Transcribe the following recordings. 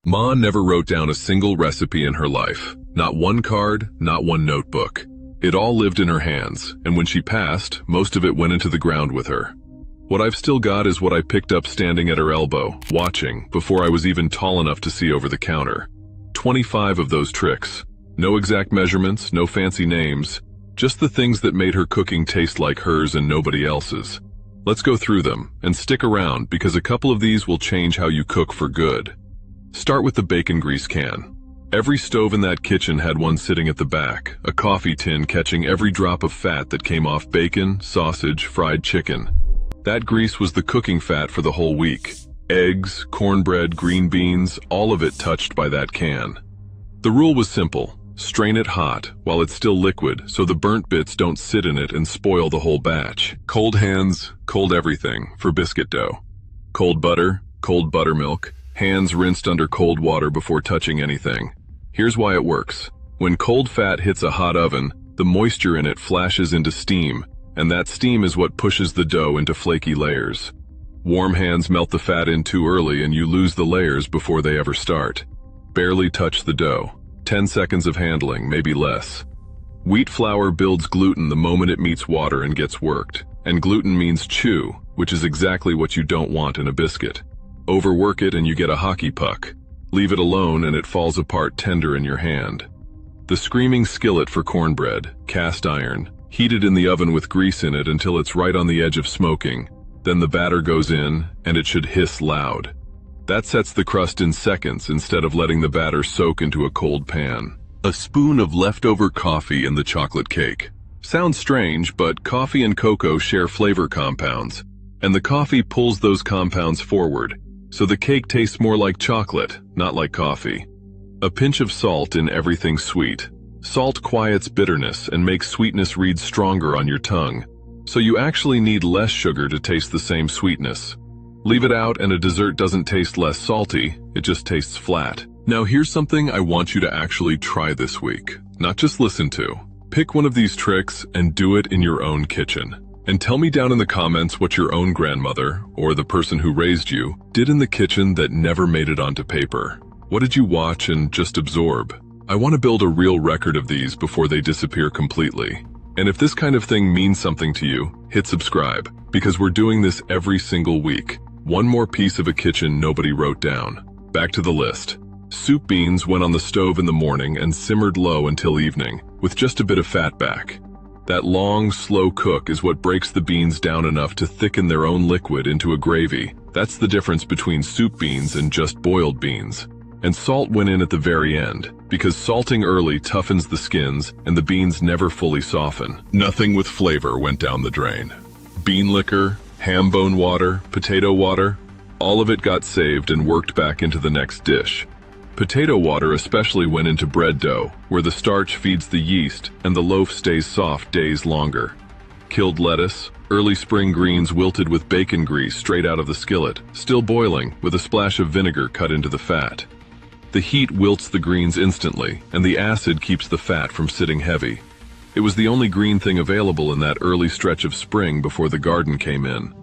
Ma never wrote down a single recipe in her life. Not one card, not one notebook. It all lived in her hands, and when she passed, most of it went into the ground with her. What I've still got is what I picked up standing at her elbow, watching, before I was even tall enough to see over the counter. 25 of those tricks. No exact measurements, no fancy names, just the things that made her cooking taste like hers and nobody else's. Let's go through them, and stick around because a couple of these will change how you cook for good. Start with the bacon grease can. Every stove in that kitchen had one sitting at the back, a coffee tin catching every drop of fat that came off bacon, sausage, fried chicken. That grease was the cooking fat for the whole week. Eggs, cornbread, green beans, all of it touched by that can. The rule was simple. Strain it hot while it's still liquid so the burnt bits don't sit in it and spoil the whole batch. Cold hands, cold everything for biscuit dough. Cold butter, cold buttermilk, hands rinsed under cold water before touching anything. Here's why it works. When cold fat hits a hot oven, the moisture in it flashes into steam, and that steam is what pushes the dough into flaky layers. Warm hands melt the fat in too early and you lose the layers before they ever start. Barely touch the dough. 10 seconds of handling, maybe less. Wheat flour builds gluten the moment it meets water and gets worked, and gluten means chew, which is exactly what you don't want in a biscuit. Overwork it and you get a hockey puck. Leave it alone and it falls apart tender in your hand. The screaming skillet for cornbread, cast iron, heated in the oven with grease in it until it's right on the edge of smoking. Then the batter goes in, and it should hiss loud. That sets the crust in seconds instead of letting the batter soak into a cold pan. A spoon of leftover coffee in the chocolate cake. Sounds strange, but coffee and cocoa share flavor compounds, and the coffee pulls those compounds forward, so the cake tastes more like chocolate, not like coffee. A pinch of salt in everything sweet. Salt quiets bitterness and makes sweetness read stronger on your tongue, so you actually need less sugar to taste the same sweetness. Leave it out and a dessert doesn't taste less salty, it just tastes flat. Now here's something I want you to actually try this week, not just listen to. Pick one of these tricks and do it in your own kitchen. And tell me down in the comments what your own grandmother, or the person who raised you, did in the kitchen that never made it onto paper. What did you watch and just absorb? I want to build a real record of these before they disappear completely. And if this kind of thing means something to you, hit subscribe, because we're doing this every single week. One more piece of a kitchen nobody wrote down. Back to the list. Soup beans went on the stove in the morning and simmered low until evening, with just a bit of fat back. That long, slow cook is what breaks the beans down enough to thicken their own liquid into a gravy. That's the difference between soup beans and just boiled beans. And salt went in at the very end, because salting early toughens the skins and the beans never fully soften. Nothing with flavor went down the drain. Bean liquor, ham bone water, potato water, all of it got saved and worked back into the next dish. Potato water especially went into bread dough, where the starch feeds the yeast and the loaf stays soft days longer. Killed lettuce, early spring greens wilted with bacon grease straight out of the skillet, still boiling, with a splash of vinegar cut into the fat. The heat wilts the greens instantly, and the acid keeps the fat from sitting heavy. It was the only green thing available in that early stretch of spring before the garden came in.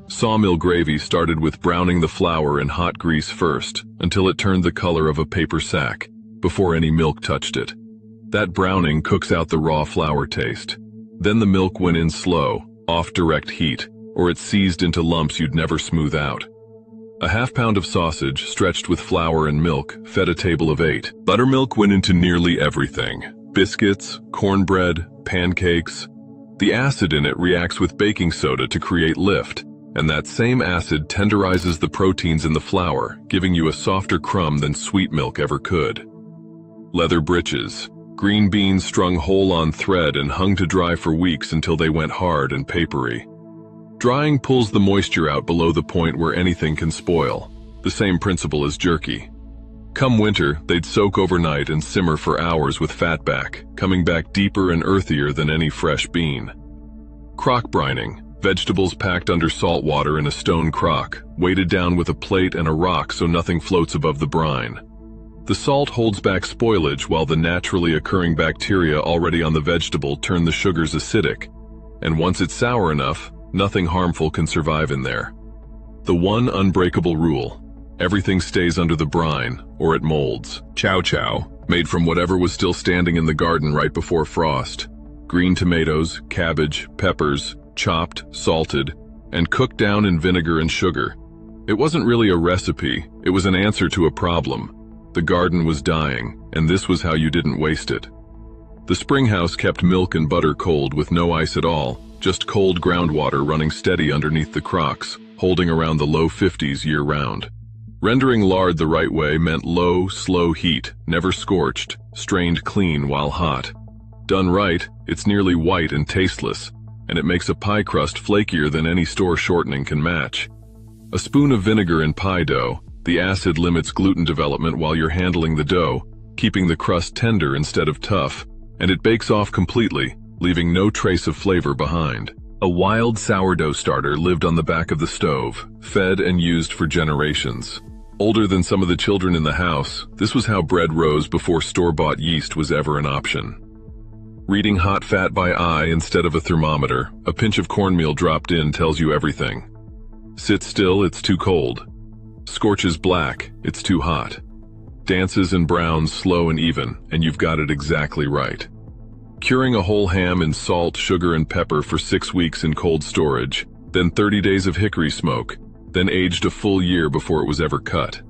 Sawmill gravy started with browning the flour in hot grease first, until it turned the color of a paper sack, before any milk touched it. That browning cooks out the raw flour taste. Then the milk went in slow, off direct heat, or it seized into lumps you'd never smooth out. A half-pound of sausage, stretched with flour and milk, fed a table of 8. Buttermilk went into nearly everything. Biscuits, cornbread, pancakes. The acid in it reacts with baking soda to create lift, and that same acid tenderizes the proteins in the flour, giving you a softer crumb than sweet milk ever could. Leather britches. Green beans strung whole on thread and hung to dry for weeks until they went hard and papery. Drying pulls the moisture out below the point where anything can spoil. The same principle as jerky. Come winter, they'd soak overnight and simmer for hours with fat back, coming back deeper and earthier than any fresh bean. Crock-brining. Vegetables packed under salt water in a stone crock, weighted down with a plate and a rock so nothing floats above the brine. The salt holds back spoilage while the naturally occurring bacteria already on the vegetable turn the sugars acidic, and once it's sour enough, nothing harmful can survive in there. The one unbreakable rule: Everything stays under the brine, or it molds. Chow chow, made from whatever was still standing in the garden right before frost. Green tomatoes, cabbage, peppers, chopped, salted, and cooked down in vinegar and sugar. It wasn't really a recipe, it was an answer to a problem. The garden was dying, and this was how you didn't waste it. The springhouse kept milk and butter cold with no ice at all, just cold groundwater running steady underneath the crocks, holding around the low 50s year-round. Rendering lard the right way meant low, slow heat, never scorched, strained clean while hot. Done right, it's nearly white and tasteless, and it makes a pie crust flakier than any store shortening can match. A spoon of vinegar in pie dough, the acid limits gluten development while you're handling the dough, keeping the crust tender instead of tough, and it bakes off completely, leaving no trace of flavor behind. A wild sourdough starter lived on the back of the stove, fed and used for generations. Older than some of the children in the house, this was how bread rose before store-bought yeast was ever an option. Reading hot fat by eye instead of a thermometer, a pinch of cornmeal dropped in tells you everything. Sit still, it's too cold. Scorches black, it's too hot. Dances and browns slow and even, and you've got it exactly right. Curing a whole ham in salt, sugar, and pepper for 6 weeks in cold storage, then 30 days of hickory smoke, then aged a full year before it was ever cut.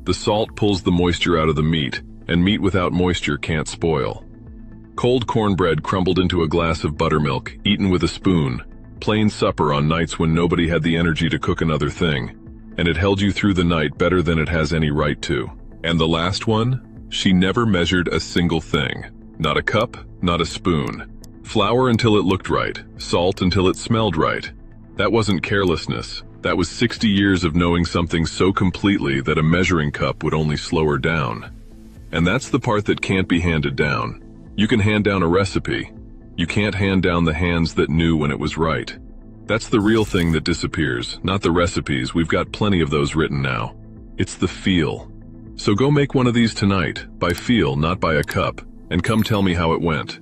The salt pulls the moisture out of the meat, and meat without moisture can't spoil. Cold cornbread crumbled into a glass of buttermilk, eaten with a spoon, plain supper on nights when nobody had the energy to cook another thing, and it held you through the night better than it has any right to. And the last one? She never measured a single thing. Not a cup, not a spoon. Flour until it looked right, salt until it smelled right. That wasn't carelessness. That was 60 years of knowing something so completely that a measuring cup would only slow her down. And that's the part that can't be handed down. You can hand down a recipe. You can't hand down the hands that knew when it was right. That's the real thing that disappears, not the recipes. We've got plenty of those written now. It's the feel. So go make one of these tonight, by feel, not by a cup, and come tell me how it went.